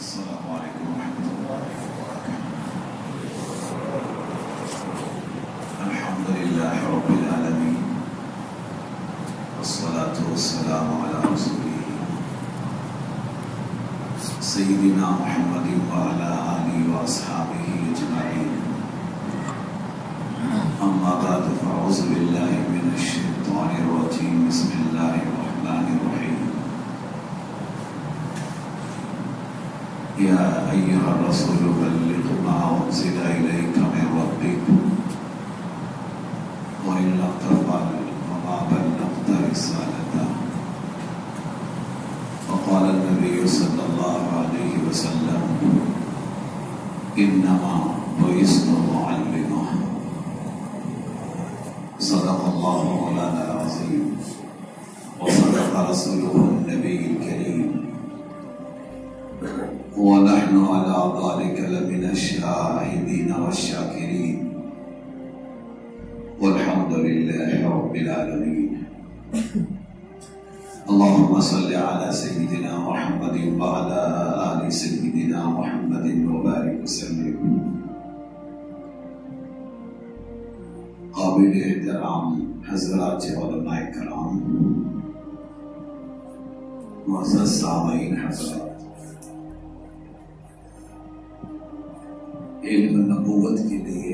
السلام علیکم ورحمۃ اللہ وبرکاتہ۔ الحمد للہ رب العالمین والصلاة والسلام علی رسولہ سیدنا محمد وعلی آلہ واصحابہ اجمعین۔ اما بعد فاعوذ باللہ من الشیطان الرجیم، بسم اللہ الرحمن الرحیم۔ یا ایھا الرسول بلغ ما انزل الیک من ربک وإن لم تفعل فما بلغت رسالته۔ وقال النبي صلى الله عليه وسلم إنما بعثت معلما۔ صدق الله مولانا العظيم وصدق رسوله النبي الكريم، ونحن على ذلك لمن الشاهدين والشاكرين، والحمد لله رب العالمين۔ اللهم صل على سيدنا محمد وعلى آل سيدنا محمد وبارك وسلم۔ قابل احترام حضرات علماء کرام، معزز سامعین حضرات، علم نبوت کے لیے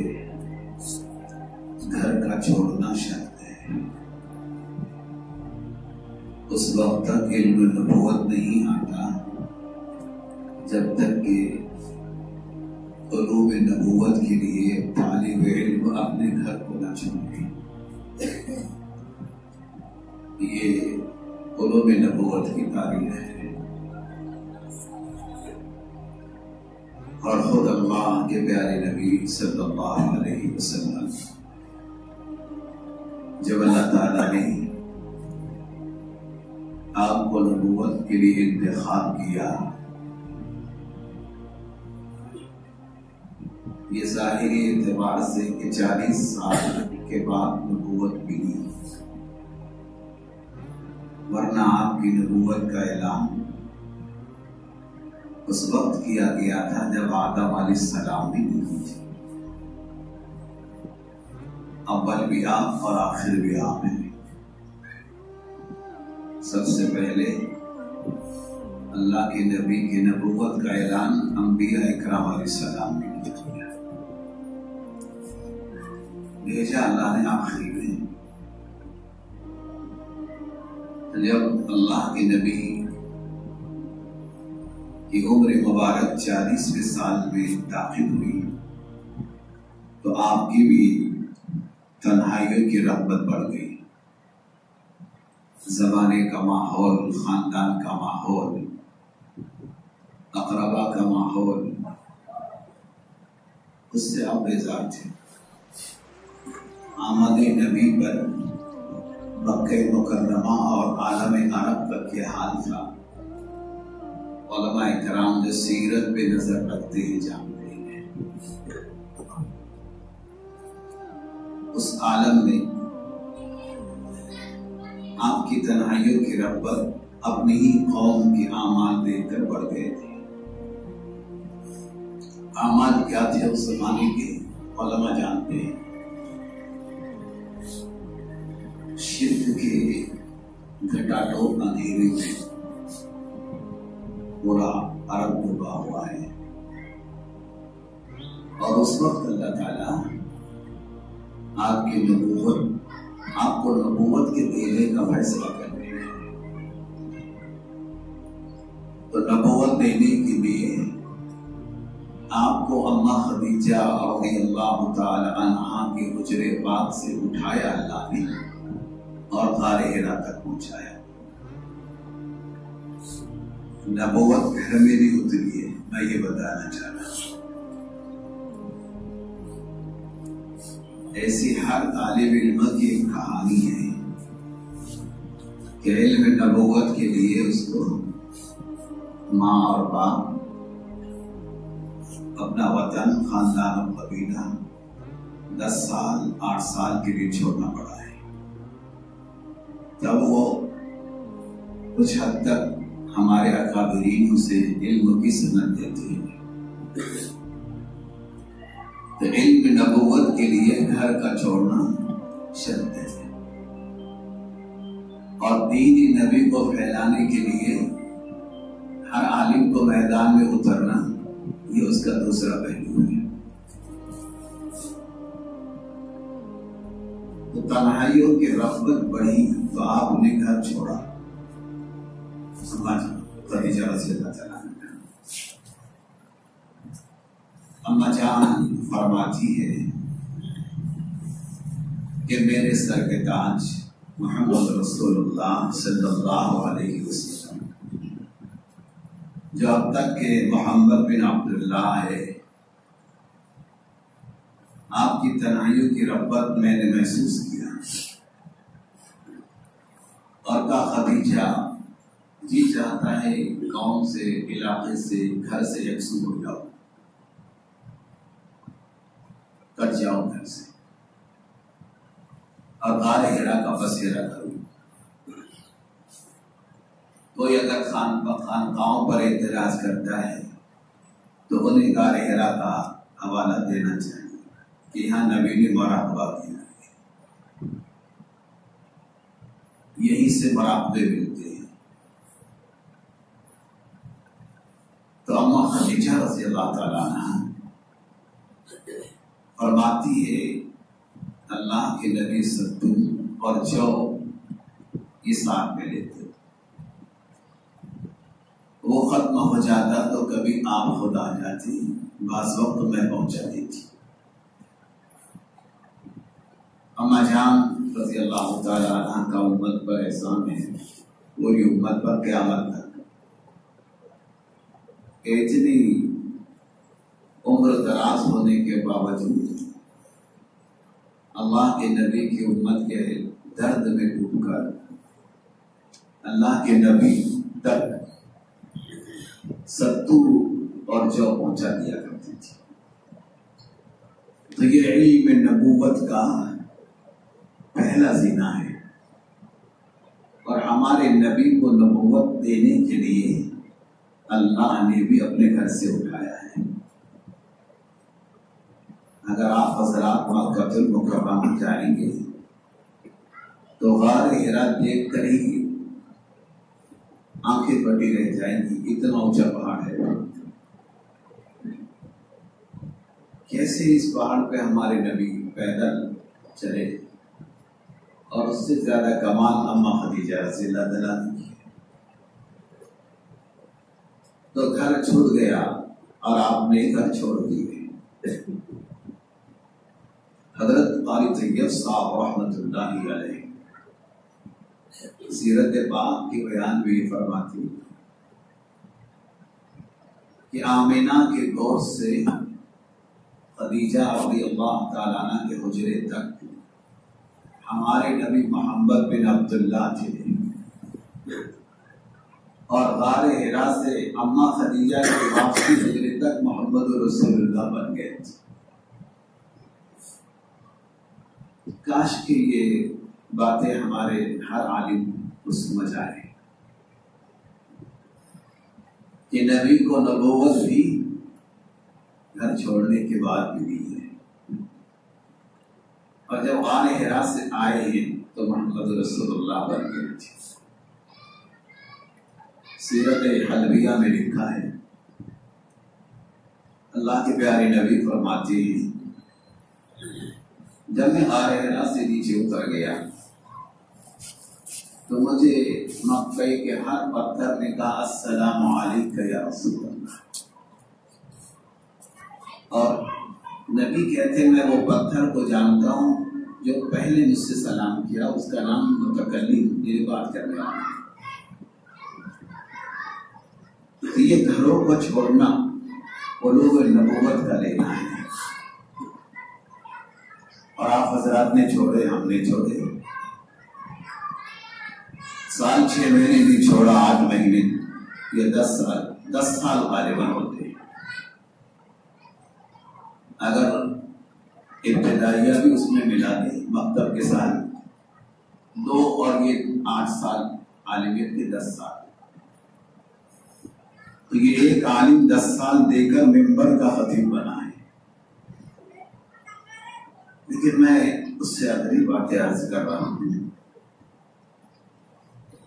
گھر کا چھوڑنا شرط ہے۔ اس وقت تک علم نبوت نہیں آتا جب تک کہ علوم نبوت کے لیے طالب علم اپنے گھر کو نہ چھوڑے۔ یہ علوم نبوت کی تعلیم ہے، اور خود اللہ کے پیارے نبی صلی اللہ علیہ وسلم جب اللہ تعالیٰ نے آپ کو نبوت کے لیے انتخاب کیا، یہ ظاہری اعتبار سے کہ 40 سال کے بعد نبوت ملی، ورنہ آپ کی نبوت کا اعلان اس وقت کیا گیا تھا جب آدم علیہ السلام بھی نہیں تھے۔ اول بھی آپ اور آخر بھی آپ ہیں۔ سب سے پہلے اللہ کے نبی کی نبوت کا اعلان انبیاء اکرام علیہ السلام نے کیا، بھیجا اللہ نے آخری میں۔ جب اللہ کے نبی کی عمر مبارک 40ویں سال میں داخل ہوئی تو آپ کی بھی تنہائیوں کی رغبت بڑھ گئی۔ زمانے کا ماحول، خاندان کا ماحول، اقربا کا ماحول، اس سے آپ بیزار تھے۔ آمد نبی پر مکہ مکرمہ اور عالم عرب کا کیا حال تھا، علماء کرام جو سیرت پہ نظر رکھتے ہیں جانتے ہیں۔ اس عالم میں آپ کی تنہائیوں کی رغبت اپنی ہی قوم کے اعمال دیکھ کر بڑھ گئے تھے۔ اعمال کیا تھے اس زمانے کے علماء جانتے ہیں۔ شرک کے گھٹا ٹوپ اندھیرے میں پورا عرب ڈوبا ہوا ہے، اور اس وقت اللہ تعالیٰ آپ کو نبوت کے دینے کا فیصلہ کر رہے ہیں۔ تو نبوت دینے کے لیے آپ کو اماں خدیجہ رضی اللہ تعالی عنہا کے حجرے پاک سے اٹھایا اللہ نے اور غار حرا تک پہنچایا۔ نبوت گھر میں نہیں اتری ہے، میں یہ بتانا چاہ رہا ہوں۔ ایسی ہر طالب علم کی ایک کہانی ہے کہ علم نبوت کے لیے اس کو ماں اور باپ، اپنا وطن، خاندان اور قبیلہ 10 سال 8 سال کے لیے چھوڑنا پڑا ہے۔ تب وہ کچھ حد تک ہمارے اکابرین سے علم کی سند دیتے ہیں. تو علم نبوت کے لیے گھر کا چھوڑنا شرط ہے، اور دین نبی کو پھیلانے کے لیے ہر عالم کو میدان میں اترنا، یہ اس کا دوسرا پہلو ہے. تو تنہائیوں کی رغبت بڑھی تو آپ نے گھر چھوڑا. خدیجہ رضی اللہ عنہا اما جان فرماتی ہے کہ میرے سر کے تاج محمد رسول اللہ صلی اللہ علیہ وسلم، جو اب تک کہ محمد بن عبداللہ ہے، آپ کی تنہائیوں کی رغبت میں نے محسوس کیا اور کہا خدیجہ جی چاہتا ہے قوم سے، علاقے سے، گھر سے یکسو ہو جاؤ، کٹ جاؤ گھر سے اور غار ہرا کا بسیرا کرو. کوئی اگر خانقاہوں پر اعتراض کرتا ہے تو انہیں غار ہرا کا حوالہ دینا چاہیے کہ یہاں نبی نے مراقبہ کیا ہے، یہیں سے مراقبے ملتے ہیں. تو اما خدیجہ رضی اللہ تعالیٰ عنہ فرماتی ہے اللہ کے نبی ستو اور جو یہ ساتھ میں لیتے، وہ ختم ہو جاتا تو کبھی آپ خود آ جاتی، بعض وقت میں پہنچا دیتی. اما جان رضی اللہ تعالیٰ عنہ کا امت پر احسان ہے، پوری امت پر قیامت تک اتنی عمر دراز ہونے کے باوجود اللہ کے نبی کی امت کے درد میں ڈوب کر اللہ کے نبی تک ستو اور جو پہنچا دیا کرتی تھی. تو یہ علم نبوت کا پہلا زینہ ہے، اور ہمارے نبی کو نبوت دینے کے لیے اللہ نے بھی اپنے گھر سے اٹھایا ہے. اگر آپ حضرات مکہ المکرمہ جائیں گے تو غار ہرا دیکھ کر ہی آنکھیں پٹی رہ جائیں گی، اتنا اونچا پہاڑ ہے. کیسے اس پہاڑ پہ ہمارے نبی پیدل چلے، اور اس سے زیادہ کمال اما خدیجہ رضی اللہ تعالیٰ عنہ کی. تو گھر چھوٹ گیا اور آپ نے گھر چھوڑ دیے. حضرت قاری طیب صاحب رحمۃ اللہ علیہ سیرت پاک کی بیان بھی فرماتی کہ آمینہ کے گود سے خدیجہ رضی اللہ تعالیٰ عنہ کے حجرے تک ہمارے نبی محمد بن عبداللہ تھے، اور غار ہرا سے اما خدیجہ کے واپسی حجرے تک محمد رسول اللہ بن گئے. کاش کہ یہ باتیں ہمارے ہر عالم کو سمجھ آئے کہ نبی کو نبوت بھی گھر چھوڑنے کے بعد ملی ہے، اور جب غار ہرا سے آئے ہیں تو محمد رسول اللہ بن گئے تھے. سیرت حلبیہ میں لکھا ہے اللہ کے پیارے نبی فرماتے ہیں جب میں غار ہرا سے نیچے اتر گیا تو مجھے مکہ کے ہر پتھر نے کہا السلام علیکم یا رسول اللہ، اور نبی کہتے میں وہ پتھر کو جانتا ہوں جو پہلے مجھ سے سلام کیا، اس کا نام متکلم، میری بات کرنے والا ہے. تو یہ گھروں کو چھوڑنا علوم نبوت کا لینا ہے، اور آپ حضرات نے چھوڑے، ہم نے چھوڑے. سال 6 مہینے بھی چھوڑا، 8 مہینے، یہ 10 سال غالباً ہوتے ہیں. اگر ابتدائیہ بھی اس میں ملا دیں، مکتب کے سال 2 اور یہ 8 سال، عالمیت کے 10 سال، تو یہ ایک عالم 10 سال دے کر ممبر کا خطیب بنا ہے، لیکن میں اس سے ادری باتیں عرض کر رہا ہوں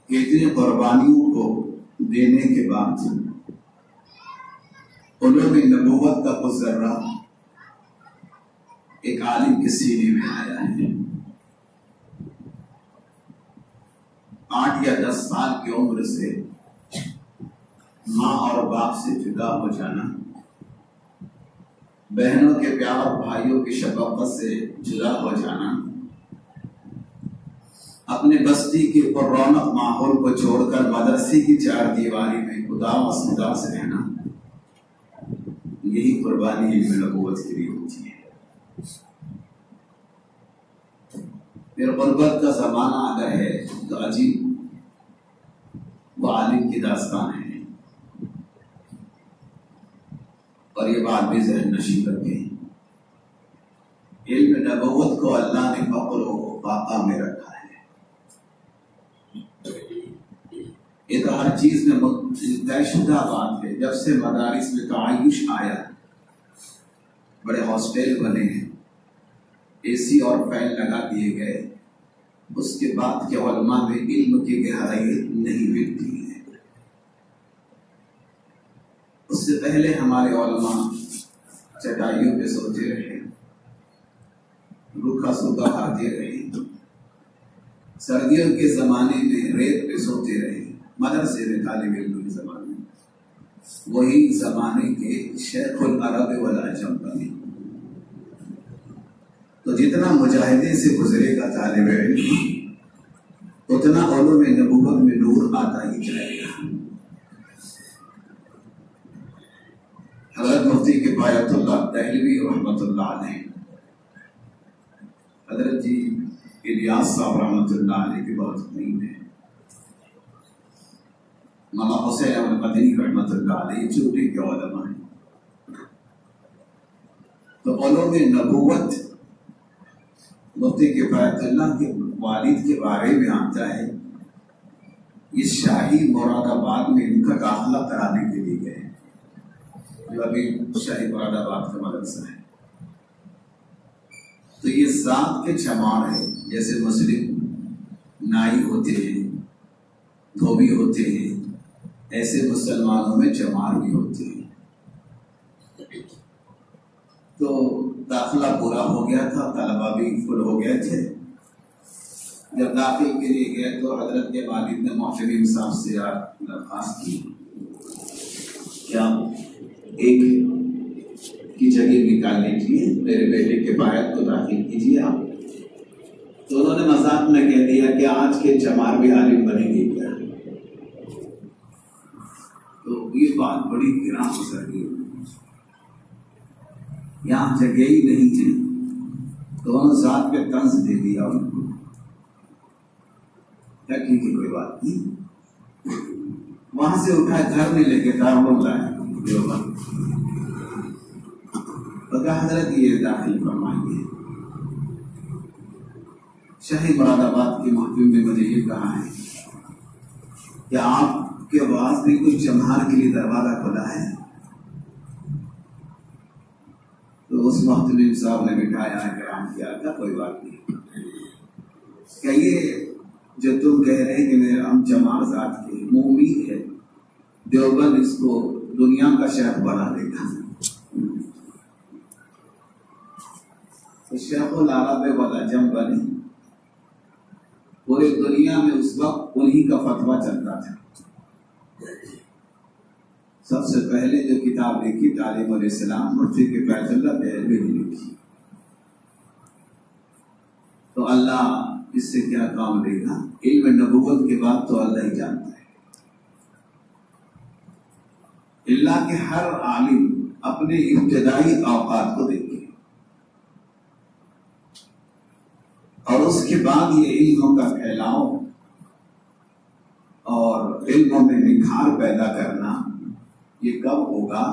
کہ اتنی قربانیوں کو دینے کے بعد علوم نبوت کا کچھ ذرہ ایک عالم کے سینے میں آیا ہے۔ 8 یا 10 سال کی عمر سے ماں اور باپ سے جدا ہو جانا، بہنوں کے پیار اور بھائیوں کی شفقت سے جدا ہو جانا، اپنے بستی کے پررونق ماحول کو چھوڑ کر مدرسے کی 4 دیواری میں اداس رہنا، یہی قربانی علم نبوت کے لیے ہوتی ہے۔ پھر غربت کا زمانہ اگر ہے تو عجیب وہ عالم کی داستان ہے، اور یہ بات بھی ذہن نشین رکھیں، علم نبوت کو اللہ نے فقر و فاقہ میں رکھا ہے۔ یہ تو ہر چیز میں طے شدہ بات ہے۔ جب سے مدارس میں تعیش آیا، بڑے ہاسٹل بنے ہیں، اے سی اور فین لگا دیے گئے، اس کے بعد کے علماء میں علم کی گہرائی نہیں ملتی ہے۔ اس سے پہلے ہمارے علماء چٹائیوں پہ سوتے رہے، روکھا سوکھا کھاتے رہے، سردیوں کے زمانے میں ریت پہ سوتے رہے، مدرسے میں طالب علم کے زمانے میں وہی زمانے کے شیخ العرب والعجم بنے۔ تو جتنا مجاہدے سے گزرے گا طالب علم، اتنا علوم نبوت میں نور آتا ہی جائے گا۔ حضرت مفتی کفایت اللہ دہلوی رحمۃ اللہ علیہ، حضرت جی الیاس صاحب رحمۃ اللہ علیہ کے بہت قریب ہیں، مولانا حسین احمد مدنی رحمۃ اللہ علیہ چوٹی کے علماء ہیں۔ تو علوم نبوت مفتی کفایت اللہ کے والد کے بارے میں آتا ہے، یہ شاہی مراد آباد میں ان کا داخلہ کرانے کے لیے گئے، جو ابھی شاہی مراد آباد کا مدرسہ ہے۔ تو یہ ذات کے چمار ہے، جیسے مسلم نائی ہوتے ہیں، دھوبی ہوتے ہیں، ایسے مسلمانوں میں چمار بھی ہوتے ہیں۔ تو داخلہ پورا ہو گیا تھا، طلبہ بھی فل ہو گئے تھے۔ جب داخل کے لیے گئے تو حضرت کے والد نے محترم صاحب سے درخواست کی کہ آپ ایک کی جگہ نکال لیجیے، میرے بیٹے کے باعث کو داخل کیجیے آپ۔ تو انہوں نے مذاق میں کہہ دیا کہ آج کے چمار بھی عالم بنے گے کیا؟ تو یہ بات بڑی گراں گزر گئی، یہاں جگہ ہی نہیں ہے۔ تو انہوں نے ذات پہ طنز دے دیا ان کو، کی کوئی بات نہیں۔ وہاں سے اٹھائے گھر میں لے کے دارالعلوم لائے دیوبند، تو کہا حضرت یہ داخل فرمائیے۔ شاہی مراد آباد کی محفل میں مجھے یہ کہا ہے کہ آپ کے آواز میں کوئی چمہار کے لیے دروازہ کھلا ہے؟ تو اس محتمم صاحب نے بٹھایا کرام کیا تھا، کوئی بات نہیں، کہ یہ جو تم کہہ رہے کہ میرے ہم چمار ذات کے، امید ہے دیوبند اس کو دنیا کا شیخ بنا دے گا۔ تو شیخ العرب والعجم بنے، پوری دنیا میں اس وقت انہی کا فتویٰ چلتا تھا۔ سب سے پہلے جو کتاب لکھی تعلیم الاسلام مفتی کفایت اللہ دہلوی نے لکھی۔ تو اللہ اس سے کیا کام لے گا؟ علم نبوت کے بعد تو اللہ ہی جانتا ہے۔ اللہ کے ہر عالم اپنے ابتدائی اوقات کو دیکھے، اور اس کے بعد یہ علموں کا پھیلاؤ اور علموں میں نکھار پیدا کرنا، یہ کب ہوگا؟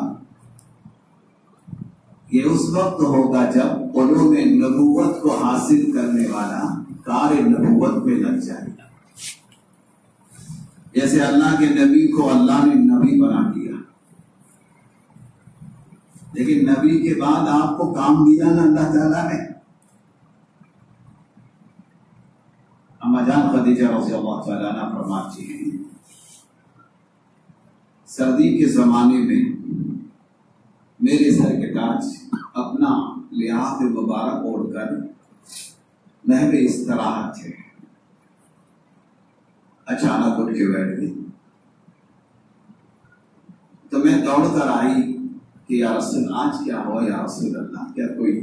یہ اس وقت ہوگا جب علوم نبوت کو حاصل کرنے والا کار نبوت میں لگ جائے گا۔ جیسے اللہ کے نبی کو اللہ نے نبی بنا دیا، لیکن نبی کے بعد آپ کو کام دیا نا اللہ تعالیٰ نے. اما جان خدیجہ رضی اللہ تعالیٰ عنہ فرماتی ہیں سردی کے زمانے میں میرے سر کے تاج اپنا لحاظ مبارک اوڑھ کر محو استراحت تھے. اچانک اٹھ کے بیٹھ گئی تو میں دوڑ کر آئی کہ یا رسول آج کیا ہوا یا رسول اللہ, کیا کوئی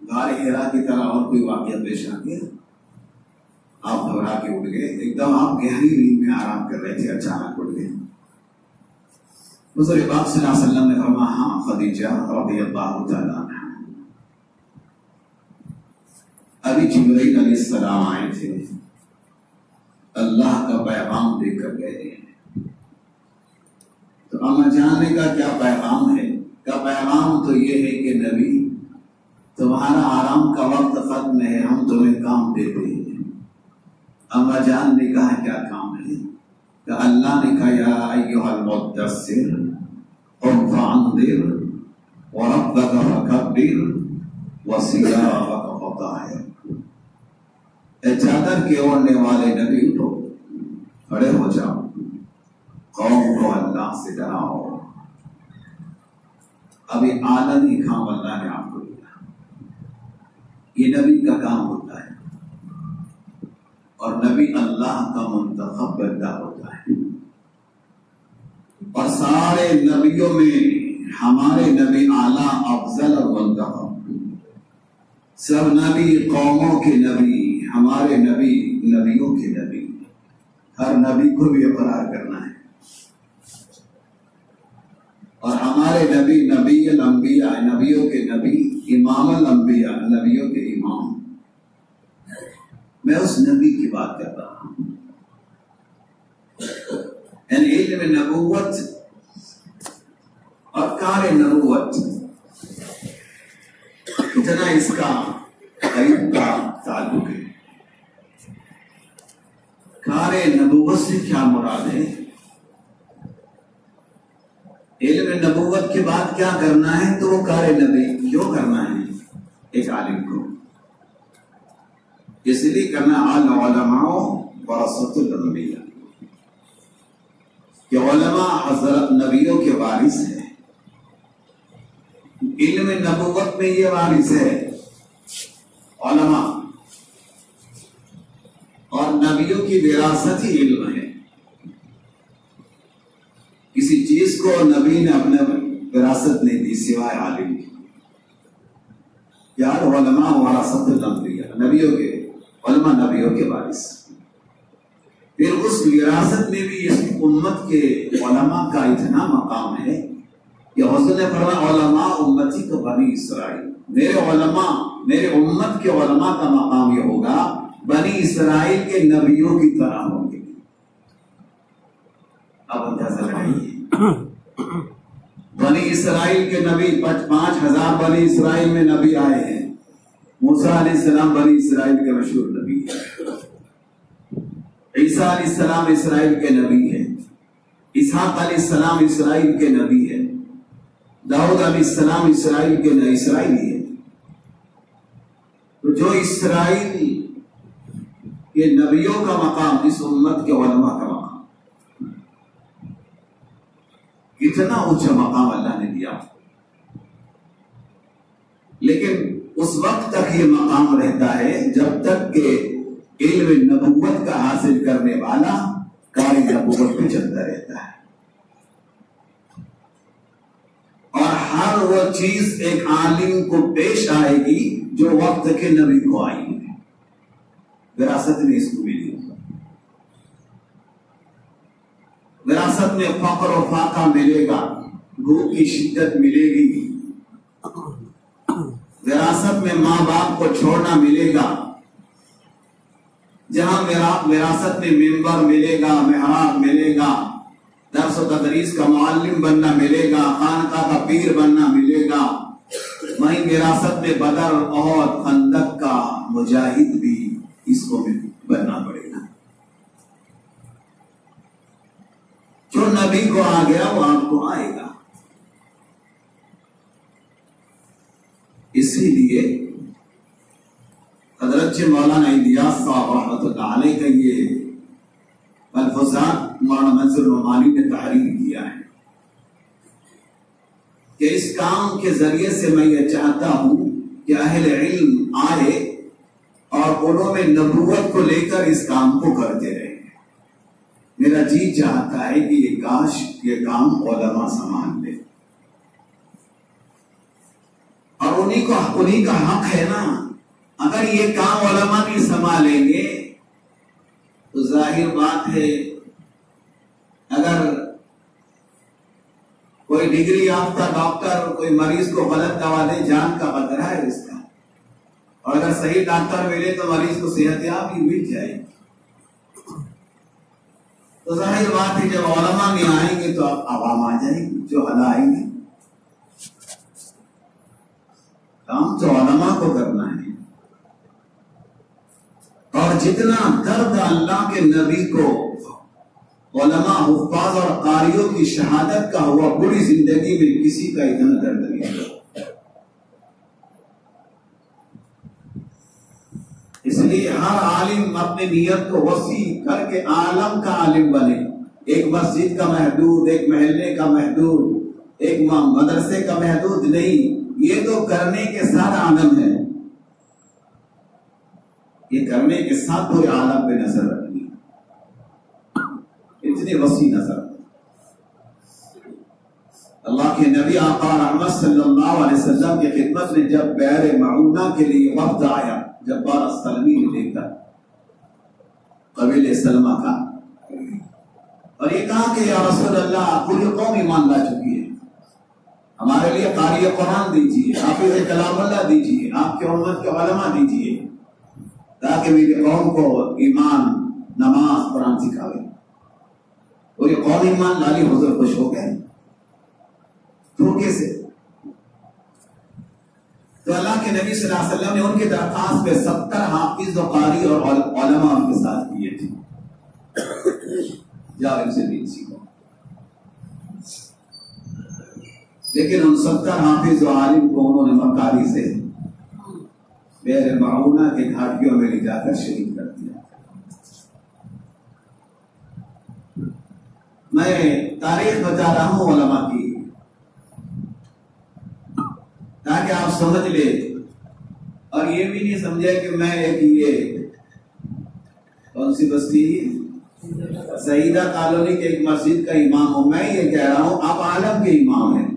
غار حرا کی طرح اور کوئی واقعہ پیش آ گیا؟ آپ گھبرا کے اٹھ گئے, ایک دم آپ گہری نیند میں آرام کر رہے تھے, اچانک اٹھ گئے. حضور پاک صلی اللہ علیہ وسلم نے فرمایا ہاں خدیجہ رضی اللہ تعالیٰ عنہ, ابھی جبرائیل علیہ السلام آئے تھے, اللہ کا پیغام دے کر گئے. تو اما جاننے کا کیا پیغام ہے؟ کا پیغام تو یہ ہے کہ نبی تمہارا آرام کا وقت ختم ہے, ہم تمہیں کام دیتے ہیں. اما جان نے کہا کیا کام ہے؟ کہ اللہ نے کہا یا ایھا المدثر قم فانذر وربک فکبر وثیابک فطہر. اے چادر کے اوڑھنے والے نبی اٹھو, کھڑے ہو جاؤ, قوم کو اللہ سے ڈراؤ. ابھی عالمی کام اللہ نے آپ کو دیا, یہ نبی کا کام ہوتا ہے, اور نبی اللہ کا منتخب بندہ ہوتا ہے. اور سارے نبیوں میں ہمارے نبی اعلیٰ افضل اور منتخب. سب نبی قوموں کے نبی, ہمارے نبی نبیوں کے نبی. ہر نبی کو بھی اقرار کرنا ہے. اور ہمارے نبی نبی الانبیاء, نبیوں کے نبی, امام الانبیاء, نبیوں کے امام. میں اس نبی کی بات کر رہا ہوں. یعنی علم نبوت اور کار نبوت اتنا اس کا قریب کا تعلق ہے. کار نبوت سے کیا مراد ہے؟ علم نبوت کے بعد کیا کرنا ہے؟ تو وہ کار نبی کیوں کرنا ہے ایک عالم کو؟ اس لیے کرنا العلماء ورثۃ الانبیاء, کہ علماء حضرت نبیوں کے وارث ہیں. علم نبوت میں یہ وارث ہے علماء, اور نبیوں کی وراثت ہی علم ہے. کسی چیز کو نبی نے اپنے وراثت نہیں دی سوائے عالم کی. یار علماء ورثۃ الانبیاء, نبیوں کے علماء نبیوں کے وارث. پھر اس وراثت میں بھی اس امت کے علماء کا اتنا مقام ہے کہ حضور نے فرمایا علماء امتی کو بنی اسرائیل. میرے علماء, میرے امت کے علماء کا مقام یہ ہوگا بنی اسرائیل کے نبیوں کی طرح ہوں گے. اب اندازہ لگائیے, بنی اسرائیل کے نبی 5,000 بنی اسرائیل میں نبی آئے ہیں. موسیٰ علیہ السلام بنی اسرائیل کے مشہور نبی ہیں. عیسیٰ علیہ السلام اسرائیل کے نبی ہیں. اسحاق علیہ السلام اسرائیل کے نبی ہیں. داؤد علیہ السلام اسرائیل کے اسرائیلی ہیں. تو جو اسرائیل کے نبیوں کا مقام اس امت کے علماء کا مقام, اتنا اونچا مقام اللہ نے دیا. لیکن اس وقت تک یہ مقام رہتا ہے جب تک کہ علم نبوت کا حاصل کرنے والا کار نبوت پہ چلتا رہتا ہے. اور ہر وہ چیز ایک عالم کو پیش آئے گی جو وقت کے نبی کو آئی ہے. وراثت میں اس کو ملی, وراثت میں فقر و فاقہ ملے گا, بھوک کی شدت ملے گی, وراثت میں ماں باپ کو چھوڑنا ملے گا. جہاں وراثت میں ممبر ملے گا, محراب ملے گا, درس و تدریس کا معلم بننا ملے گا, خانقاہ کا پیر بننا ملے گا. وہیں وراثت میں بدر اور خندق کا مجاہد بھی اس کو بننا پڑے گا. جو نبی کو آ گیا وہ آپ کو آئے گا. اسی لیے حضرت مولانا الیاس صاحب رحمۃ اللہ علیہ کا یہ ملفوظات مولانا منظور نعمانی نے تحریر کیا ہے کہ اس کام کے ذریعے سے میں یہ چاہتا ہوں کہ اہل علم آئے اور علوم نبوت کو لے کر اس کام کو کرتے رہے۔ میرا جی چاہتا ہے کہ یہ کاش یہ کام علماء سنبھال لے، اور انہی کا حق ہے نا۔ اگر یہ کام علماء نہیں سنبھالیں گے تو ظاہر بات ہے اگر کوئی ڈگری یافتہ ڈاکٹر کوئی مریض کو غلط دوا دے، جان کا خطرہ ہے اس کا، اور اگر صحیح ڈاکٹر ملے تو مریض کو صحت یاب ہی مل جائے گی۔ تو ظاہر بات ہے جب علماء نہیں آئیں گے تو عوام آ جائے گی جو ہلائیں گے۔ کام تو علماء کو کرنا ہے، اور جتنا درد اللہ کے نبی کو علماء حفاظ اور قاریوں کی شہادت کا ہوا، پوری زندگی میں کسی کا اتنا درد نہیں ہوا۔ اس لیے ہر عالم اپنے نیت کو وسیع کر کے عالم کا عالم بنے۔ ایک مسجد کا محدود، ایک محلے کا محدود، ایک مدرسے کا محدود نہیں، یہ تو کرنے کے ساتھ عالم ہے، یہ کرنے کے ساتھ پورے عالم پہ نظر رکھنی، اتنی وسیع نظر۔ اللہ کے نبی آقا رحمت صلی اللہ علیہ وسلم کی خدمت میں جب بئر معونہ کے لیے وفد آیا، جبار السلمی نے دیکھا قبیلہ سلمہ کا، اور یہ کہا کہ یا رسول اللہ پوری قوم ایمان لا چکی ہے، ہمارے لیے قاری قرآن دیجیے، حافظ کلام اللہ دیجیے، آپ کے امت کے علماء دیجیے تاکہ میری قوم کو ایمان، نماز، قرآن سکھاوے۔ پوری قوم ایمان لالی، حضور خوش ہو گئے دھوکے سے۔ تو اللہ کے نبی صلی اللہ علیہ وسلم نے ان کی درخواست پہ 70 حافظ و قاری اور علماء ان کے ساتھ کیے تھے، جاؤ ان سے دین سیکھو۔ لیکن ان 70 حافظ و عالم کو انہوں نے مکاری سے بئر معونہ کے گھاٹیوں میں لے جا کر شہید کر دیا۔ میں تاریخ بتا رہا ہوں علماء کی تاکہ آپ سمجھ لیں، اور یہ بھی نہیں سمجھے کہ میں ایک یہ کون سی بستی سعیدہ کالونی کے ایک مسجد کا امام ہوں۔ میں یہ کہہ رہا ہوں آپ عالم کے امام ہیں،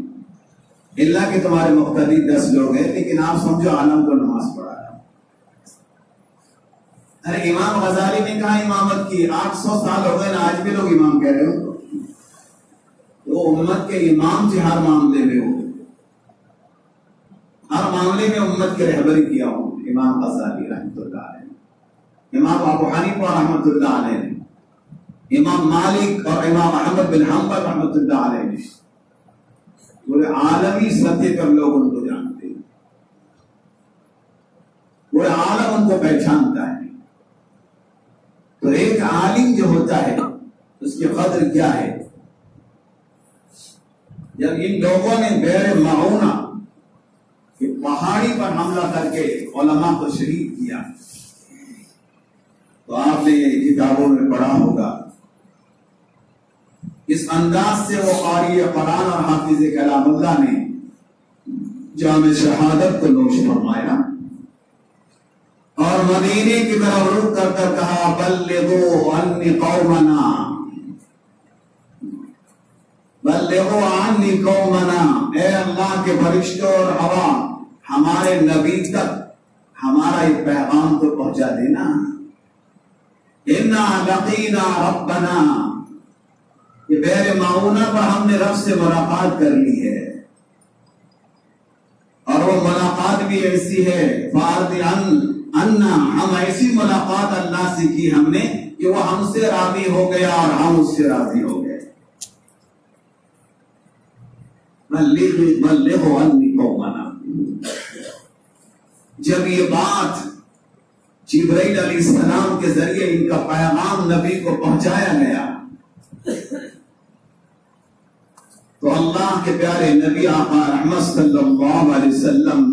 اللہ کے تمہارے مقتدی 10 لوگ ہیں، لیکن آپ سمجھو عالم کو نماز پڑھا رہا۔ ارے امام غزالی نے کہا امامت کی 800 سال ہو گئے نا، آج بھی لوگ امام کہہ رہے ہو، وہ امت کے امام سے ہر معاملے میں ہو، ہر معاملے میں امت کی رہبری کیا ہوں۔ امام غزالی رحمۃ اللہ علیہ، امام ابو حنیفہ رحمۃ اللہ علیہ، امام مالک اور امام احمد بن حنبل رحمۃ اللہ علیہ، پورے عالمی سطح پر لوگ ان کو جانتے ہیں، پورے عالم ان کو پہچانتا ہے۔ تو ایک عالم جو ہوتا ہے اس کی قدر کیا ہے؟ جب ان لوگوں نے بئر معونہ کہ پہاڑی پر حملہ کر کے علماء کو شہید کیا، تو آپ نے یہ کتابوں میں پڑھا ہوگا، اس انداز سے وہ قاری قرآن اور حافظ کلام اللہ نے جام شہادت کو نوش فرمایا، اور مدینے کی طرف رخ کر کر کہا بلغوا عنی قومنا، بلغوا عنی قومنا، اے اللہ کے فرشتوں اور ہوا، ہمارے نبی تک ہمارا یہ پیغام تو پہنچا دینا۔ انا لقینا ربنا، یہ بئر معونہ پر ہم نے رب سے ملاقات کر لی ہے، اور وہ ملاقات بھی ایسی ہے فارض انا، ہم ایسی ملاقات اللہ سے کی ہم نے کہ وہ ہم سے راضی ہو گیا اور ہم اس سے راضی ہو گئے۔ بلغوا عنی قومنا، جب یہ بات جبرائیل علیہ السلام کے ذریعے ان کا پیغام نبی کو پہنچایا گیا، تو اللہ کے پیارے نبی آقا رحمت صلی اللہ علیہ وسلم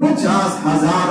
50,000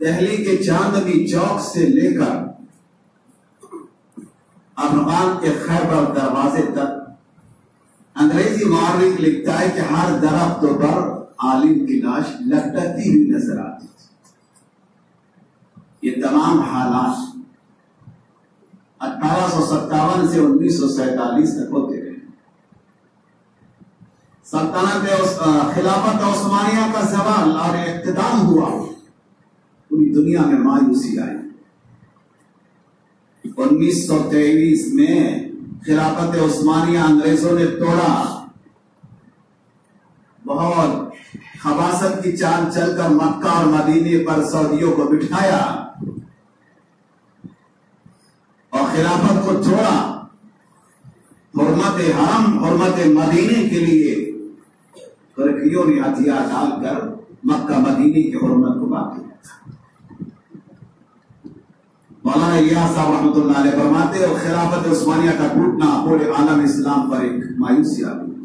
دہلی کے چاندنی چوک سے لے کر افغان کے خیبر دروازے تک انگریزی مورخ لکھتا ہے کہ ہر درختوں پر عالم کی لاش لٹکتی ہوئی نظر آتی تھی۔ یہ تمام حالات 1857 سے 1947 تک ہوتے رہے۔ سلطنت خلافت عثمانیہ کا زوال اور اختتام ہوا، پوری دنیا میں مایوسی آئی۔ 1923 میں خلافت عثمانیہ انگریزوں نے توڑا، بہت خباثت کی چال چل کر مکہ اور مدینے پر سعودیوں کو بٹھایا اور خلافت کو چھوڑا، حرمت حرم حرمت مدینے کے لیے ترکیوں نے ہتھیار ڈال کر مکہ مدینے کی حرمت کو باقی رکھا۔ مولانا الیاس صاحب رحمۃ اللہ علیہ فرماتے اور خلافت عثمانیہ کا ٹوٹنا پورے عالم اسلام پر ایک مایوسی آ گئی۔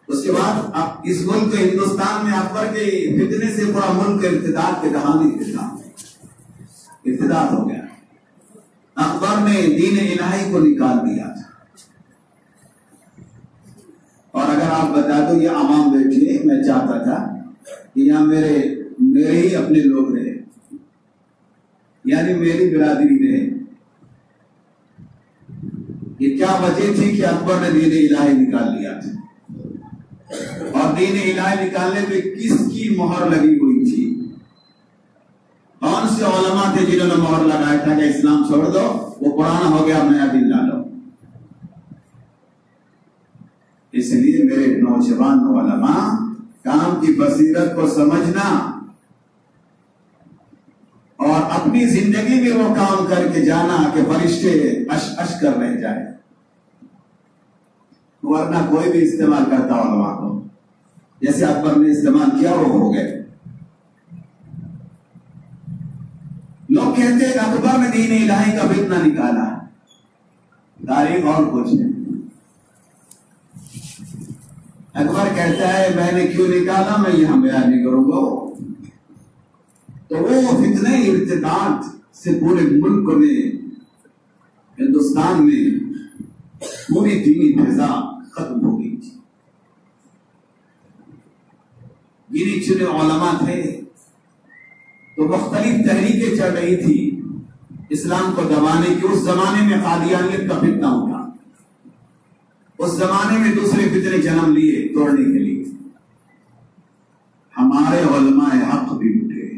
اس کے بعد اب اس ملک ہندوستان میں اکبر کے فتنے سے پورا ملک ارتداد کے دہانے ارتداد ہو گیا۔ اکبر نے دین الہی کو نکال دیا تھا، اور اگر آپ بتا دو یہ عوام بیٹھے، میں چاہتا تھا کہ یہاں میرے ہی اپنے لوگ رہے، یعنی میری برادری رہے۔ یہ کیا وجہ تھی کہ اکبر نے دین الہی نکال لیا تھا؟ اور دین الہی نکالنے پہ کس کی مہر لگی ہوئی تھی؟ کون سے علماء تھے جنہوں نے مہر لگایا تھا کہ اسلام چھوڑ دو، وہ پرانا ہو گیا، نیا دین ڈالو؟ اس لیے میرے نوجوان علماء، کام کی بصیرت کو سمجھنا اور اپنی زندگی میں وہ کام کر کے جانا کہ فرشتے اش اش کر رہ جائے، ورنہ کوئی بھی استعمال کرتا علماء کو جیسے اکبر نے استعمال کیا وہ ہو گئے۔ لوگ کہتے ہیں اکبر نے دین الہی کا فتنہ نکالا، تاریخ اور کچھ نہیں۔ اکبر کہتا ہے میں نے کیوں نکالا، میں یہاں بیان نہیں کروں گا۔ تو وہ فتنے ارتداد سے پورے ملک میں، ہندوستان میں پوری دینی فضا ختم ہو گئی تھی۔ گنے چنے علماء تھے تو مختلف تحریکیں چل رہی تھی اسلام کو دبانے کی۔ اس زمانے میں قادیانیت کا فتنہ اٹھا، اس زمانے میں دوسرے فتنے جنم لیے توڑنے کے لیے۔ ہمارے علماء حق بھی اٹھے۔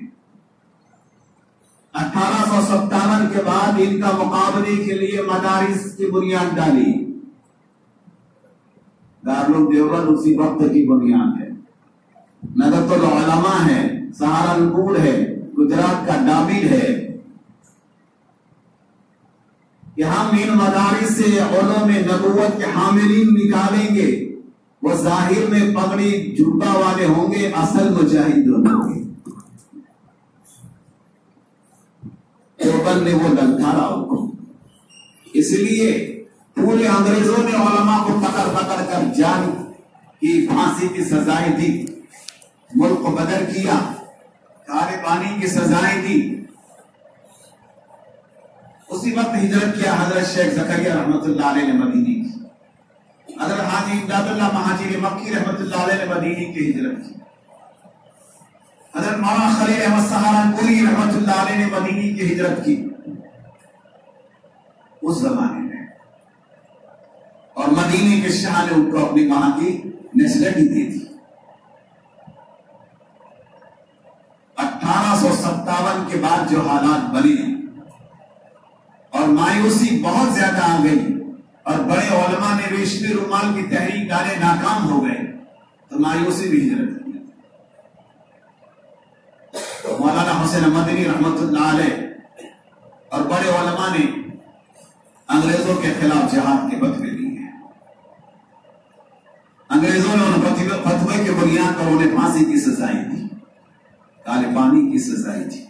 1857 کے بعد ان کا مقابلے کے لیے مدارس کی بنیاد ڈالی۔ دارالعلوم دیوبند اسی وقت کی بنیاد ہے، ندوۃ العلماء ہے، سہارنپور ہے، گجرات کا ڈابل ہے۔ کہ ہم ان مدارس سے علوم نبوت کے حاملین نکالیں گے، وہ ظاہر میں پگڑی جوتا والے ہوں گے، اصل مجاہد ہوں گے۔ دیوبند نے وہ للکارا ان کو، اس لیے پورے انگریزوں نے علماء کو پکڑ پکڑ کر جان کی پھانسی کی سزائیں دی، ملک کو بدر کیا، کالے پانی کی سزائیں دی۔ اسی وقت ہجرت کیا حضرت شیخ زکریا رحمۃ اللہ علیہ نے مدینے کی، حضرت حاجی امداد اللہ مہاجر مکی رحمۃ اللہ علیہ نے مدینے کی ہجرت کی، حضرت مولانا خلیل احمد سہارنپوری رحمۃ اللہ علیہ نے مدینے کی ہجرت کی اس زمانے میں، اور مدینے کے شاہ نے ان کو اپنی ماں کی نیشنلٹی دی تھی۔ 1857 کے بعد جو حالات بنے اور مایوسی بہت زیادہ آ گئی اور بڑے علماء نے ریشمی رومال کی تحریک ڈالے، ناکام ہو گئے، تو مایوسی بھی ہجرت کی۔ مولانا حسین مدنی رحمت اللہ علیہ اور بڑے علماء نے انگریزوں کے خلاف جہاد کے فتوے دیے۔ انگریزوں نے ان فتوے کے بنیاد پر انہیں پھانسی کی سزائیں دی، کالے پانی کی سزائیں دی۔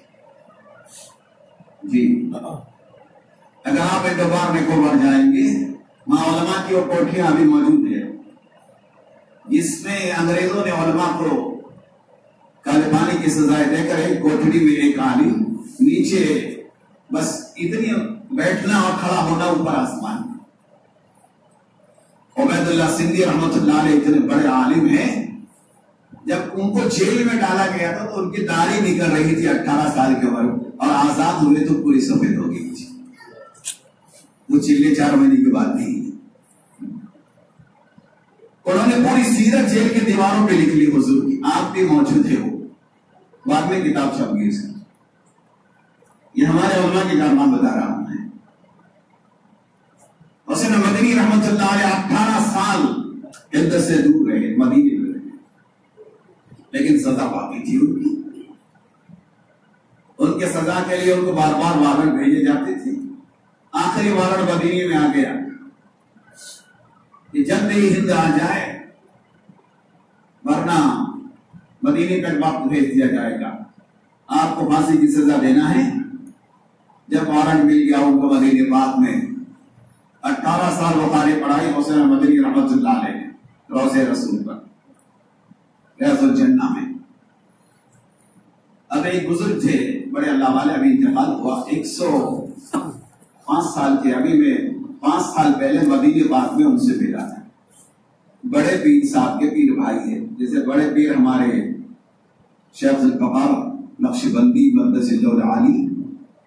جی اگر آپ ایک بار نکوبار جائیں گے، وہاں علماء کی وہ کوٹھیاں ابھی موجود ہیں جس میں انگریزوں نے علماء کو کالے پانی کی سزائیں دے کر ایک کوٹڑی میں ایک عالم نیچے بس اتنی بیٹھنا اور کھڑا ہونا اوپر آسمان. عبید اللہ سندھی رحمۃ اللہ علیہ اتنے بڑے عالم ہیں، جب ان کو جیل میں ڈالا گیا تھا تو ان کی داڑھی نکل رہی تھی 18 سال کی عمر، اور آزاد ہوئے تو پوری سفید ہو گئی تھی. وہ چلے 4 مہینے کے بعد نہیں. انہوں نے پوری سیرت جیل کی دیواروں پہ لکھ لی حضور کی، آپ بھی موجود تھے. وہ بعد میں کتاب چھپ گئی. یہ ہمارے علماء کے کارنامے بتا رہا ہوں میں. حسین مدنی رحمت اللہ علیہ 18 سال عدت سے دور رہے، مدینے میں رہے، لیکن سزا باقی تھی ان کی. ان کے سزا کے لیے ان کو بار بار وارنٹ بھیجے جاتے تھے. آخری وارنٹ مدینے میں آ گیا کہ جلد ہی ہند آ جائے ورنہ مدینے تک واپس بھیج دیا جائے گا، آپ کو پھانسی کی سزا دینا ہے. جب وارنٹ مل گیا ان کو مدینے پاک میں 18 سال بخاری پڑھائی حسین مدنی رحمت اللہ علیہ نے روضہ رسول پر ریاض الجنہ میں. اب ایک بزرگ تھے بڑے اللہ والے، ابھی انتقال ہوا 105 سال کے. ابھی میں 5 سال پہلے مدینے پاک میں ان سے ملا تھا. بڑے پیر صاحب کے پیر بھائی ہیں، جیسے بڑے پیر ہمارے شیخ ذوالفقار نقشبندی مقدس العالی،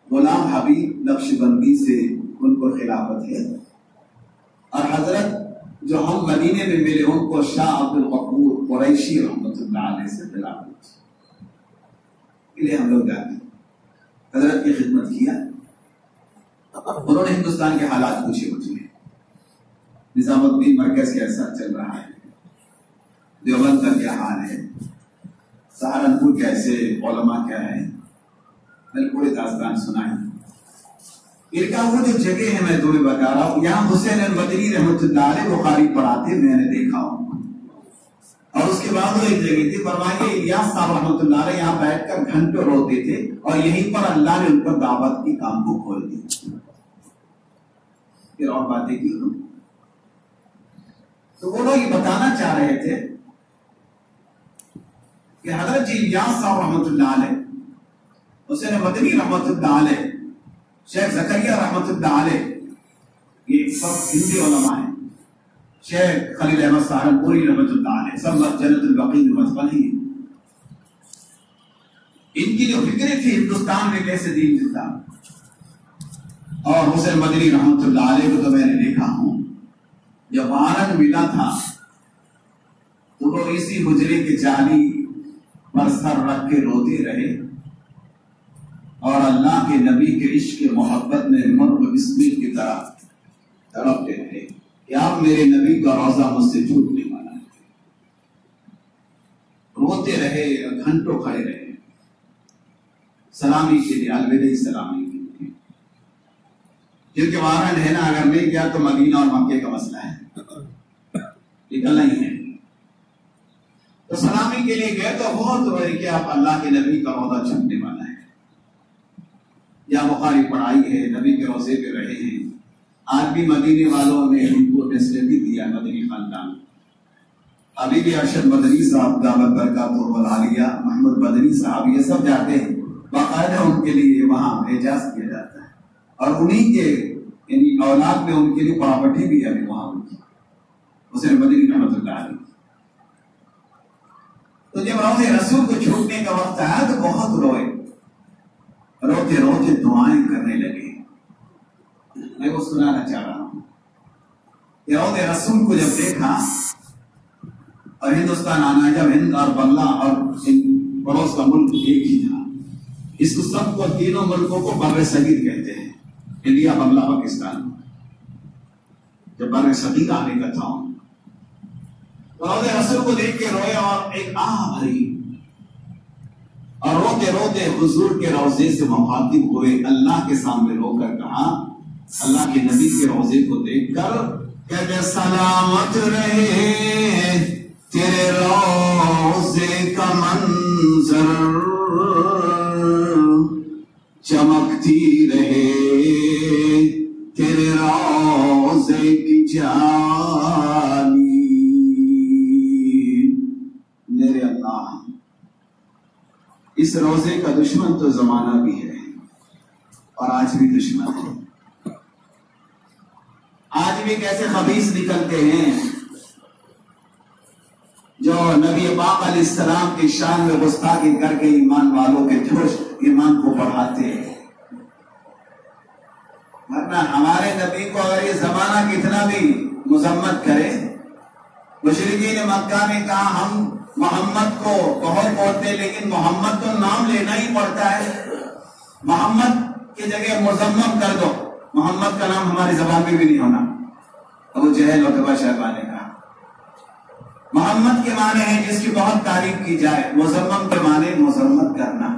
غلام حبیب نقشبندی سے ان کو خلافت ہے. اور حضرت جو ہم مدینے میں ملے ان کو شاہ عبد الغفور قریشی رحمۃ اللہ علیہ سے خلافت کے لیے ہم لوگ جاتے حضرت کی خدمت کیا. انہوں نے ہندوستان کے حالات پوچھے مجھے، نظام الدین مرکز کیسا چل رہا ہے، دیوبند کا کیا حال ہے، سہارنپور کیسے، علماء کیا ہے. میں نے پورے داستان سنا ہے. ان کا وہ جو جگہ ہے میں تمہیں بتا رہا ہوں، یہاں حسین مدنی رحمۃ اللہ علیہ بخاری پڑھاتے میں نے دیکھا ہوں. اور اس کے بعد وہ ایک جگہ تھی، فرمائیے الیاس صاحب رحمۃ اللہ علیہ یہاں بیٹھ کر گھنٹوں روتے تھے، اور یہیں پر اللہ نے ان پر دعوت کی کام کو کھول دیا. پھر اور باتیں کی تو وہ لوگ یہ بتانا چاہ رہے تھے کہ حضرت جی الیاس صاحب رحمۃ اللہ علیہ، حسین مدنی رحمۃ اللہ علیہ، شیخ زکریا رحمۃ اللہ علیہ، یہ سب ہندی علماء ہیں. شیخ خلیل احمد سہارنپوری رحمۃ اللہ علیہ، سب جنت البقیع میں مدفون ہیں. ان کی جو فکریں تھی ہندوستان میں کیسے دین چلتا. اور حسین مدنی رحمۃ اللہ علیہ کو تو میں نے دیکھا ہوں، جب وارنٹ ملا تھا تو وہ اسی حجرے کے جالی پر سر رکھ کے روتے رہے، اور اللہ کے نبی کے عشق محبت میں مرغ بسمل کی طرح تڑپتے رہے کہ آپ میرے نبی کا روضہ مجھ سے چھوٹنے والا ہے. روتے رہے، گھنٹوں کھڑے رہے سلامی کے لیے، الوداعی سلامی کے لیے. کیونکہ وارنٹ ہے نا، اگر نہیں گیا تو مدینہ اور مکے کا مسئلہ ہے، نکلنا ہی ہے. تو سلامی کے لیے گئے تو بہت روئے کہ آپ اللہ کے نبی کا روضہ چھوٹنے والا ہے. یا بخاری پڑھائی ہے، نبی کے روضے پہ رہے ہیں. آج بھی مدینے والوں نے ان کو فیسلٹی دیا، مدنی خاندان. ابھی بھی ارشد مدنی صاحب دعوت برکاتہ العالیہ، محمد مدنی صاحب، یہ سب جاتے ہیں، باقاعدہ ان کے لیے وہاں اعزاز کیا جاتا ہے. اور انہی کے یعنی اولاد میں ان کے لیے پراپرٹی بھی ہے وہاں ان کی، حسین مدنی رحمۃ اللہ علیہ. تو جب روضے رسول کو چھوٹنے کا وقت آیا تو بہت روئے، روتے روتے دعائیں کرنے لگے. میں وہ سنانا چاہ رہا ہوں کہ روضے رسول کو جب دیکھا، اور ہندوستان آنا، جب ہند اور بنگلہ اور پڑوس کا ملک ایک ہی تھا، اس کو سب کو تینوں ملکوں کو بر صغیر کہتے ہیں، انڈیا، بنگلہ، پاکستان. جب بر صغیر آنے کا تھا تو روضے رسول کو دیکھ کے روئے اور ایک آہ بھری، اور روتے روتے حضور کے روضے سے مخاطب ہوئے، اللہ کے سامنے رو کر کہا، اللہ کے نبی کے روضے کو دیکھ کر کہ سلامت رہے تیرے روضے کا منظر، چمکتی رہے تیرے روضے کی جالی. میرے اللہ، اس روزے کا دشمن تو زمانہ بھی ہے اور آج بھی دشمن ہے. آج بھی کیسے خبیث نکلتے ہیں جو نبی پاک علیہ السلام کی شان میں گستاخی کر کے ایمان والوں کے جوش ایمان کو بڑھاتے ہیں. ورنہ ہمارے نبی کو اگر یہ زمانہ کتنا بھی مذمت کرے، مشرکین مکہ نے کہا ہم محمد کو بہت بولتے لیکن محمد تو نام لینا ہی پڑتا ہے، محمد کی جگہ مذمم کر دو، محمد کا نام ہماری زبان میں بھی نہیں ہونا. ابو جہل عتبہ شیبہ نے کہا محمد کے معنی ہے جس کی بہت تعریف کی جائے، مذمم کے معنی مذمت کرنا.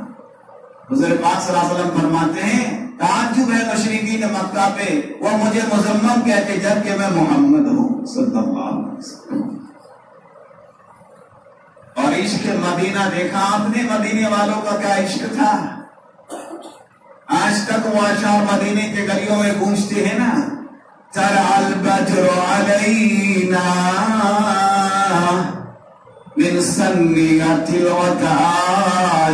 حضور پاک صلی اللہ علیہ وسلم فرماتے ہیں تعجب ہے مشرکین مکہ پہ، وہ مجھے مذمم کہتے جبکہ میں محمد ہوں صلی اللہ علیہ وسلم. اور عشق مدینہ دیکھا آپ نے، مدینے والوں کا کیا عشق تھا. آج تک وہ اشعار مدینے کے گلیوں میں گونجتے ہیں نا، طلع البدر علینا من ثنیۃ الوداع.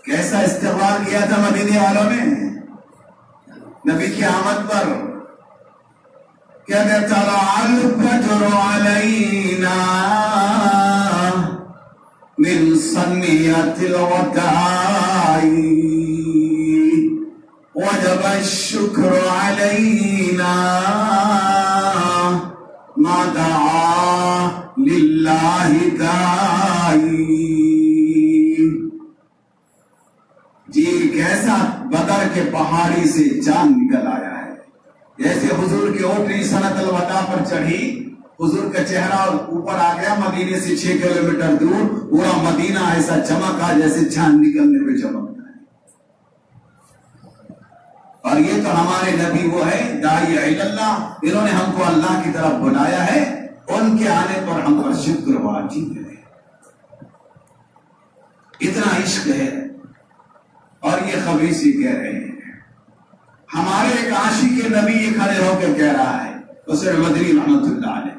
کیسا استقبال کیا تھا مدینے والوں نے نبی کی آمد پر. کہتے طلع البدر علینا من ثنیۃ الوداع وجب الشکر علینا ما دعا للہ داعی. جی کیسا بدر کے پہاڑی سے چاند نکل آیا ہے. جیسے حضور کی اوٹری سنت الوداع پر چڑھی، حضور کا چہرہ اوپر آ گیا، مدینے سے 6 کلومیٹر دور پورا مدینہ ایسا چمکا جیسے چاند نکلنے پہ چمکتا ہے. اور یہ تو ہمارے نبی وہ ہے داعی اللہ، انہوں نے ہم کو اللہ کی طرف بلایا ہے، ان کے آنے پر ہم پر شکر واجب ہے. اتنا عشق ہے. اور یہ خبیثی کہہ رہے ہیں. ہمارے ایک عاشق نبی یہ کھڑے ہو کے کہہ رہا ہے حسین مدنی رحمت اللہ علیہ،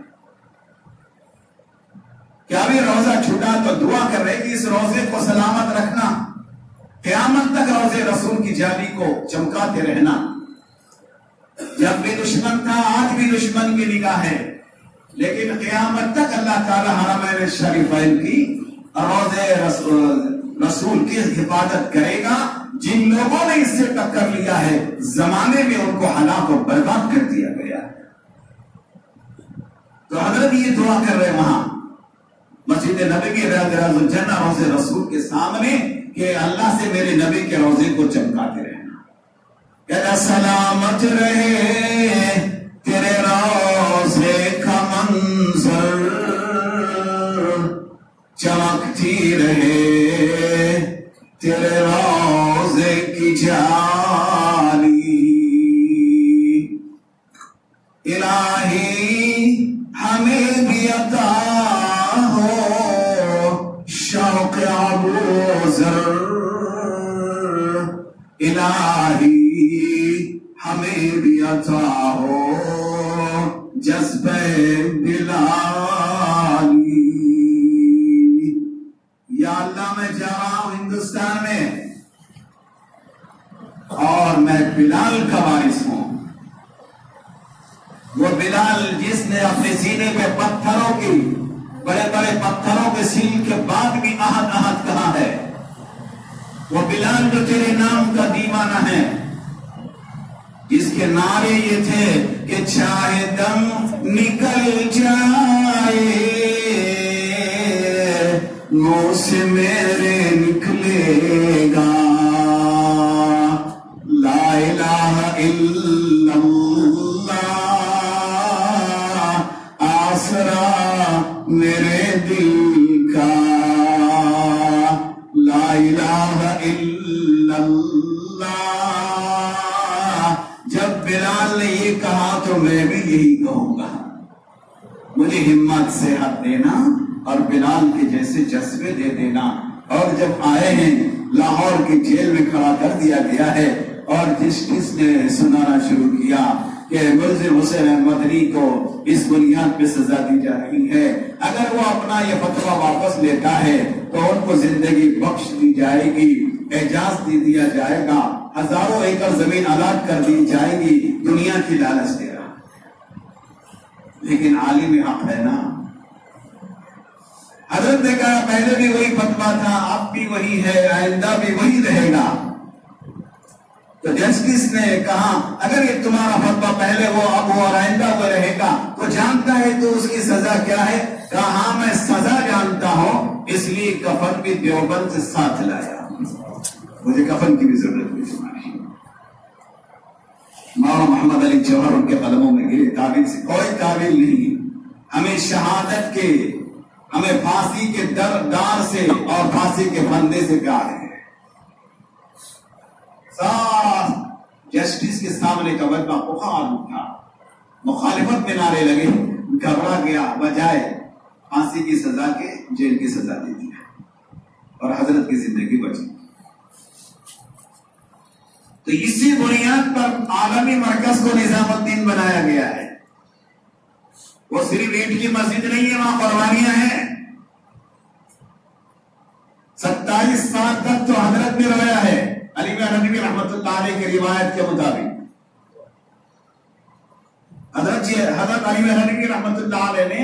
کیا بھی روزہ چھوٹا تو دعا کر رہے کہ اس روزے کو سلامت رکھنا، قیامت تک روزے رسول کی جالی کو چمکاتے رہنا. جب بھی دشمن تھا آج بھی دشمن کی نگاہ ہے، لیکن قیامت تک اللہ تعالی حرمین شریفین کی روزے رسول کی حفاظت کرے گا. جن لوگوں نے اس سے ٹکر لیا ہے زمانے میں ان کو ہلاک و برباد کر دیا گیا. تو حضرت یہ دعا کر رہے وہاں مسجد نبوی ریاض الجنہ روزے رسول کے سامنے کہ اللہ سے میرے نبی کے روزے کو چمکاتے رہنا. کہتا سلامت رہے تیرے روزے کا منظر، چمکتی رہے تیرے روزے کی جالی. الہی ہمیں بھی عطا ہو شوق ابوذر، الہی ہمیں بھی عطا ہو جذبہ بلالی. یا اللہ میں جا رہا ہوں ہندوستان میں اور میں بلال کا وارث ہوں. وہ بلال جس نے اپنے سینے پہ پتھروں کی بڑے بڑے پتھروں کے سیل کے بعد بھی احد احد کہا ہے. وہ بلال جو تیرے نام کا دیوانہ ہے، جس کے نعرے یہ تھے کہ چاہے دم نکل جائے منہ سے میرے نکلے گا، لا الہ الا اللہ آسرا میرے دل کا، لا الہ الا اللہ. جب بلال نے یہ کہا تو میں بھی یہی کہوں گا. مجھے ہمت سے حق دینا اور بلال کے جیسے جذبے دے دینا. اور جب آئے ہیں لاہور کی جیل میں کھڑا کر دیا گیا ہے اور جس نے سنانا شروع کیا کہ ملزم حسین مدنی کو اس بنیاد پہ سزا دی جا رہی ہے. اگر اگر وہ اپنا یہ فتویٰ واپس لیتا ہے تو ان کو زندگی بخش دی جائے گی، اعجاز دیا جائے گا، ہزاروں ایکڑ زمین الاٹ کر دی جائے گی، دنیا کی لالچ دے رہا۔ لیکن عالم حق ہے نا، حضرت نے کہا پہلے بھی وہی فتویٰ تھا، اب بھی وہی ہے، آئندہ بھی وہی رہے گا۔ تو جسٹس نے کہا اگر یہ تمہارا فتویٰ پہلے وہ اب وہ اور آئندہ وہ رہے گا تو جانتا ہے تو اس کی سزا کیا ہے؟ کہا ہاں میں سزا جانتا ہوں، اس لیے کفن بھی دیوبند سے ساتھ لایا، مجھے کفن کی بھی ضرورت نہیں تمہاری۔ مولانا محمد علی جوہر ان کے قدموں میں گرے، تعبیر سے کوئی تعبیر نہیں، ہمیں شہادت کے، ہمیں پھانسی کے دار سے اور پھانسی کے پھندے سے پیار ہے۔ جسٹس کے سامنے کا وجبہ بخار اٹھا، مخالفت میں نعرے لگے، گھبرا گیا، بجائے پھانسی کی سزا کے جیل کی سزا دے دی اور حضرت کی زندگی بچی۔ تو اسی بنیاد پر عالمی مرکز کو نظام الدین بنایا گیا ہے۔ وہ صرف اینٹ کی مسجد نہیں ہے، وہاں قربانیاں ہیں۔ 27 سال تک تو حضرت نے رویا ہے، علی ندوی رحمت اللہ علیہ کی روایت کے مطابق۔ حضرت علی ندوی رحمت اللہ علیہ نے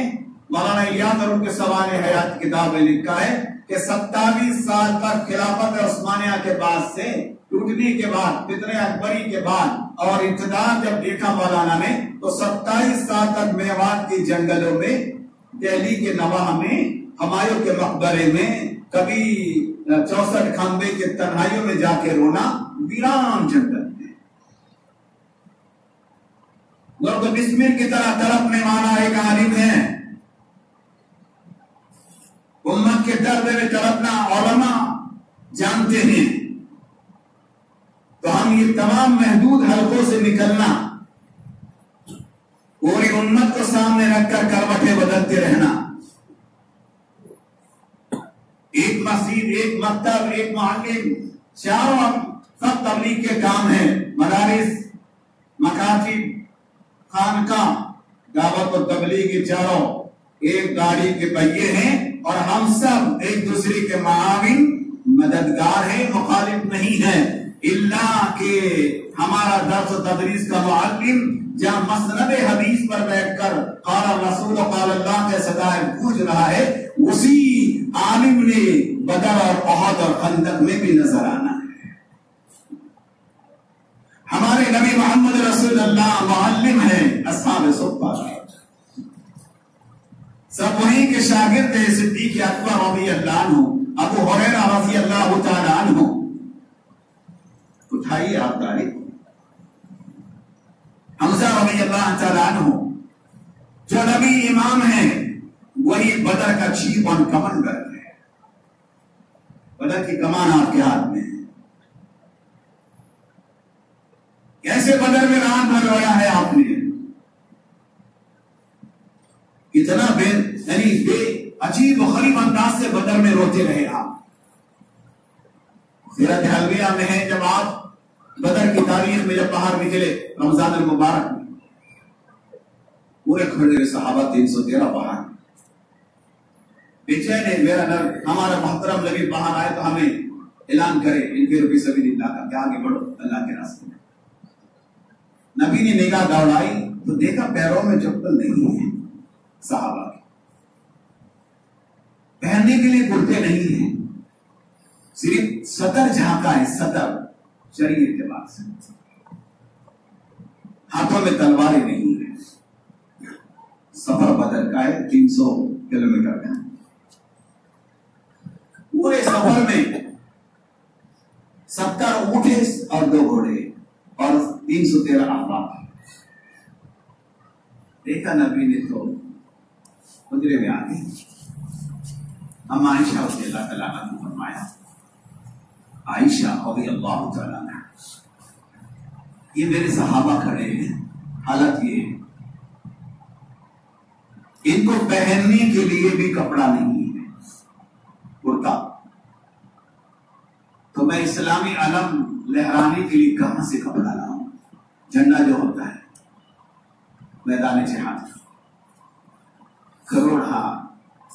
مولانا الیاس اور ان کے سوال حیات کتاب میں لکھا ہے کہ 27 سال تک خلافت عثمانیہ کے بعد سے ٹوٹنے کے بعد، فتنہ اکبری کے بعد اور اقتدار جب دیکھا مولانا نے تو 27 سال تک میوات کے جنگلوں میں، دہلی کے نواح میں، ہمایوں کے مقبرے میں، کبھی 64 کھمبے کے تنہائیوں میں جا کے رونا، ویران جنگل میں لوگ بسمل کی طرح تڑپنے والا ایک عالم ہے۔ امت کے درد میں تڑپنا علماء جانتے ہیں، تو ہم یہ تمام محدود حلقوں سے نکلنا، پوری امت کو سامنے رکھ کر کروٹیں بدلتے رہنا، ایک مسجد، ایک مکتب، ایک معلم، چاروں سب تبلیغ کے کام ہیں، مدارس، مکاتب، خانقاہ، دعوت و تبلیغ، چاروں ایک گاڑی کے پہیے ہیں اور ہم سب ایک دوسرے کے معاون، مددگار ہیں، مخالف نہیں ہیں، الا کہ ہمارا درس و تدریس کا معلم جہاں مسند حدیث پر بیٹھ کر قال رسول و قال اللہ کے صدائے گونج رہا ہے، اسی عالم نے بدر اور احد اور خندق میں بھی نظر آنا ہے۔ ہمارے نبی محمد رسول اللہ معلم ہیں، اصحاب صفہ سب وہیں کے شاگرد ہیں، صدیق اکبر رضی اللہ عنہ، ابو ہریرہ رضی اللہ تعالی عنہ۔ اٹھائیے آپ تاریخ، حمزہ رضی اللہ تعالی عنہ جو نبی امام ہیں، وہی بدر کا چیف آن کمانڈر ہے، بدر کی کمان آپ کے ہاتھ میں ہے۔ کیسے بدر میں رات بھر رویا ہے آپ نے، اتنا بے عجیب و غریب انداز سے بدر میں روتے رہے آپ۔ سیرت حلویہ میں ہے، جب آپ بدر کی تاریخ میں جب باہر نکلے رمضان المبارک میں، پورے کھڑے صحابہ 313 باہر بے چین ہے، میرا نر ہمارا محترم نبی باہر آئے تو ہمیں اعلان کرے انفروا فی سبیل اللہ کا کہ آگے بڑھو اللہ کے راستے میں۔ نبی نے نگاہ دوڑائی تو دیکھا پیروں میں چپل نہیں ہے، صحابہ کے پہننے کے لیے کرتے نہیں ہیں، صرف سطر جھانکا ہے، سطر شریعت کے بعد سے، ہاتھوں میں تلواریں نہیں ہیں۔ سفر بدر کا ہے 300 کلومیٹر کا، پورے سفر میں 70 اونٹے اور 2 گھوڑے اور 313 احباب۔ دیکھا نبی نے تو حجرے میں آ گئی، اما عائشہ رضی اللہ تعالیٰ عنہ نے فرمایا، عائشہ رضی اللہ تعالیٰ عنہ، یہ میرے صحابہ کھڑے ہیں، حالت یہ ہے ان کو پہننے کے لیے بھی کپڑا نہیں ہے، کرتا، تو میں اسلامی علم لہرانے کے لیے کہاں سے کپڑا لاؤں؟ جھنڈا جو ہوتا ہے میدان جہاد، کروڑا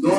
2